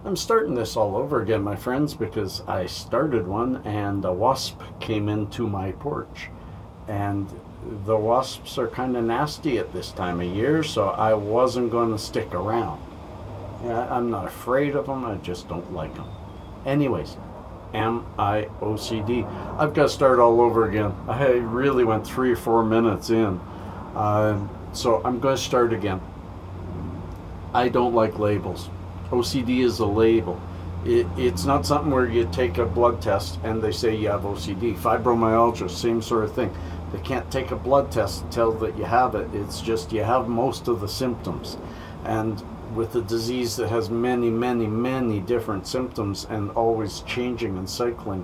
I'm starting this all over again, my friends, because I started one and a wasp came into my porch. And the wasps are kind of nasty at this time of year, so I wasn't going to stick around. Yeah, I'm not afraid of them, I just don't like them. Anyways, am I OCD? I've got to start all over again. I really went 3 or 4 minutes in. So I'm going to start again. I don't like labels. OCD is a label. It's not something where you take a blood test and they say you have OCD. Fibromyalgia, same sort of thing. They can't take a blood test and tell that you have it. It's just you have most of the symptoms. And with a disease that has many, many, many different symptoms and always changing and cycling,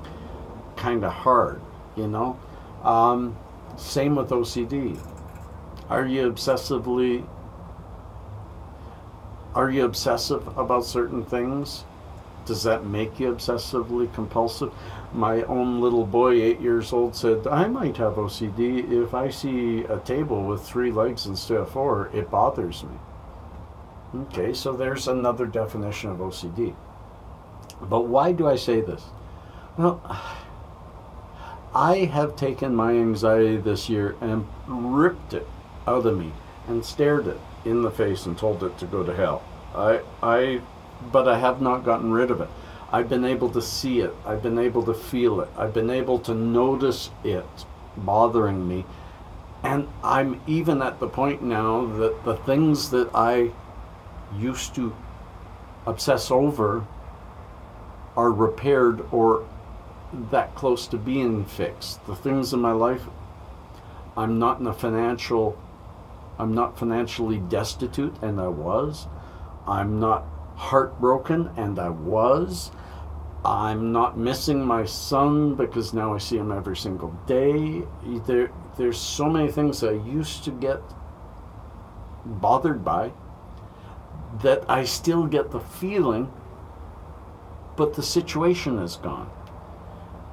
kind of hard, you know? Same with OCD. Are you obsessive about certain things? Does that make you obsessively compulsive? My own little boy, 8 years old, said, I might have OCD. If I see a table with 3 legs instead of 4, it bothers me. Okay, so there's another definition of OCD. But why do I say this? Well, I have taken my anxiety this year and ripped it out of me and stared it in the face and told it to go to hell. But I have not gotten rid of it. I've been able to see it. I've been able to feel it. I've been able to notice it bothering me. And I'm even at the point now that the things that I used to obsess over are repaired or that close to being fixed. The things in my life, I'm not financially destitute, and I was. I'm not heartbroken, and I was. I'm not missing my son because now I see him every single day. There's so many things I used to get bothered by that I still get the feeling, but the situation is gone.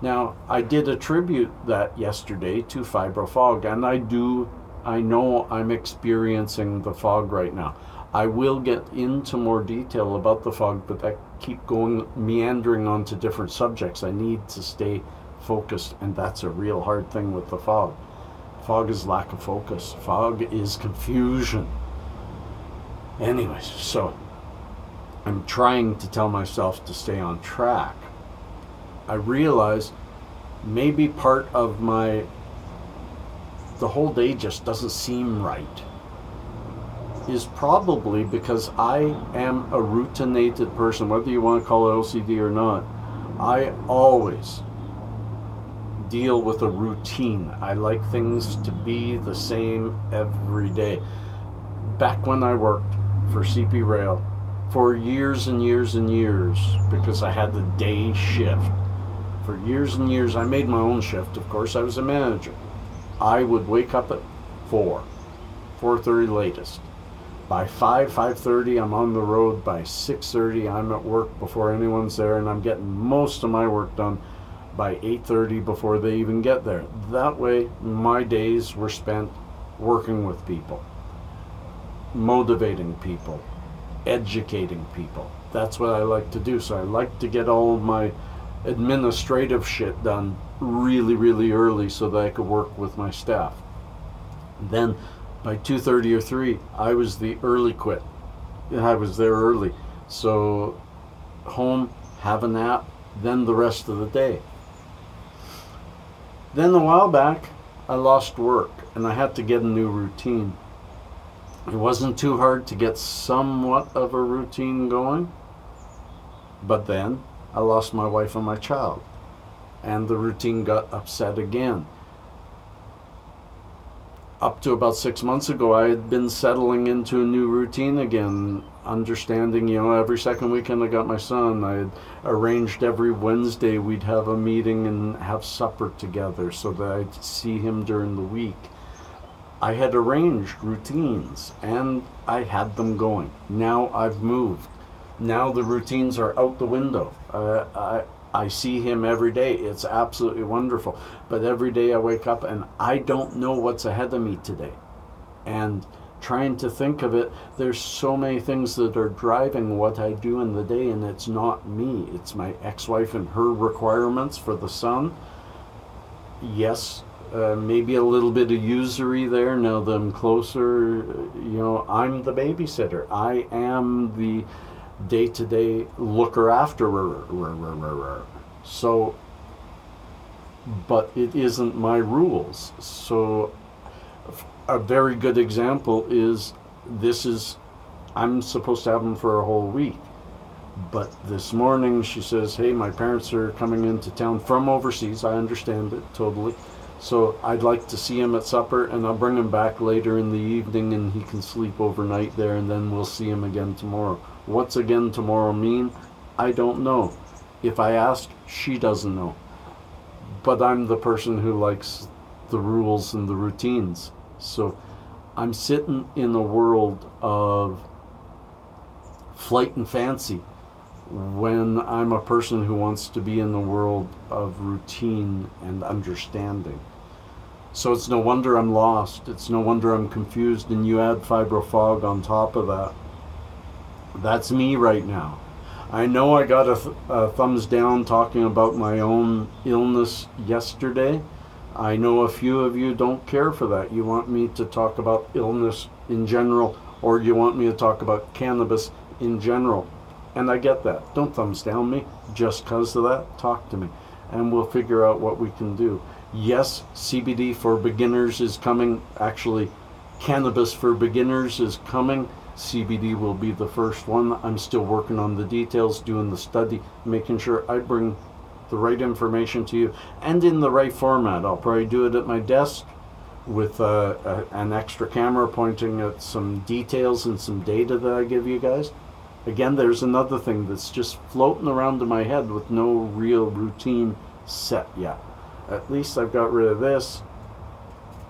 Now, I did attribute that yesterday to fibrofog, and I know I'm experiencing the fog right now. I will get into more detail about the fog, but I keep meandering onto different subjects. I need to stay focused, and that's a real hard thing with the fog. Fog is lack of focus. Fog is confusion. Anyways, so I'm trying to tell myself to stay on track. I realize maybe part of the whole day just doesn't seem right is probably because I am a routinated person, whether you want to call it OCD or not. I always deal with a routine. I like things to be the same every day. Back when I worked for CP Rail for years and years and years, because I had the day shift, for years and years, I made my own shift. Of course, I was a manager. I would wake up at 4:30 latest. By 5:30, I'm on the road. By 6:30, I'm at work before anyone's there, and I'm getting most of my work done by 8:30 before they even get there. That way, my days were spent working with people, motivating people, educating people. That's what I like to do. So I like to get all of my administrative shit done really, really early so that I could work with my staff. Then by 2:30 or 3, I was the early quit. I was there early. So home, have a nap, then the rest of the day. Then a while back, I lost work and I had to get a new routine. It wasn't too hard to get somewhat of a routine going, but then I lost my wife and my child, and the routine got upset again. Up to about 6 months ago, I had been settling into a new routine again, understanding, every second weekend I got my son. I had arranged every Wednesday we'd have a meeting and have supper together so that I'd see him during the week. I had arranged routines, and I had them going. Now I've moved. Now the routines are out the window. I see him every day. It's absolutely wonderful. But every day I wake up and I don't know what's ahead of me today. And trying to think of it, there's so many things that are driving what I do in the day, and it's not me. It's my ex-wife and her requirements for the son. Yes, maybe a little bit of usury there now that I'm closer. I'm the babysitter. I am the day-to-day looker after her. So, but it isn't my rules. So a very good example is I'm supposed to have them for a whole week. But this morning she says, hey, my parents are coming into town from overseas. I understand it totally. So I'd like to see him at supper, and I'll bring him back later in the evening, and he can sleep overnight there, and then we'll see him again tomorrow. What's again tomorrow mean? I don't know. If I ask, she doesn't know. But I'm the person who likes the rules and the routines. So I'm sitting in a world of flight and fancy when I'm a person who wants to be in the world of routine and understanding. So it's no wonder I'm lost. It's no wonder I'm confused, and you add fibro fog on top of that. That's me right now. I know I got a thumbs down talking about my own illness yesterday. I know a few of you don't care for that. You want me to talk about illness in general, or you want me to talk about cannabis in general. And I get that. Don't thumbs down me just because of that. Talk to me, and we'll figure out what we can do. Yes, CBD for beginners is coming. Actually, cannabis for beginners is coming. CBD will be the first one. I'm still working on the details, doing the study, making sure I bring the right information to you and in the right format. I'll probably do it at my desk with an extra camera pointing at some details and some data that I give you guys. Again, there's another thing that's just floating around in my head with no real routine set yet. At least I've got rid of this,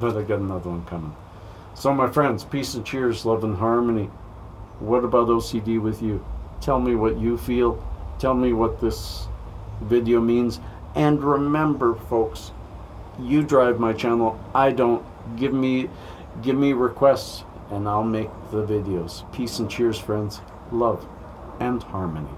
but I got another one coming. So my friends, peace and cheers, love and harmony. What about OCD with you? Tell me what you feel. Tell me what this video means. And remember, folks, you drive my channel. I don't. Give me requests and I'll make the videos. Peace and cheers, friends. Love and harmony.